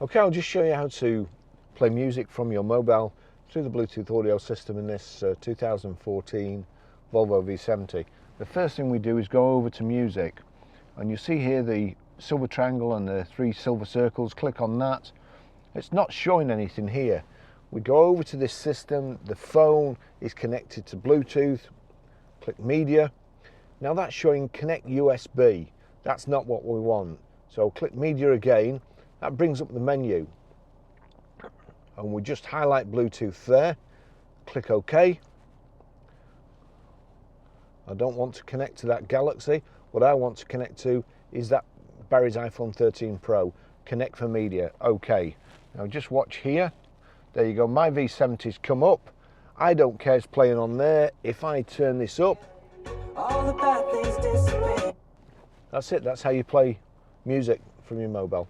Okay, I'll just show you how to play music from your mobile through the Bluetooth audio system in this 2014 Volvo V70. The first thing we do is go over to music, and you see here the silver triangle and the 3 silver circles. Click on that. It's not showing anything here. We go over to this system, the phone is connected to Bluetooth, click media. Now that's showing connect USB. That's not what we want. So click media again. That brings up the menu, and we just highlight Bluetooth there, click OK. I don't want to connect to that Galaxy. What I want to connect to is that Barry's iPhone 13 Pro. Connect for media, OK. Now just watch here. There you go, my V70's come up. I don't care it's playing on there. If I turn this up, all the bad things disappear. That's it, that's how you play music from your mobile.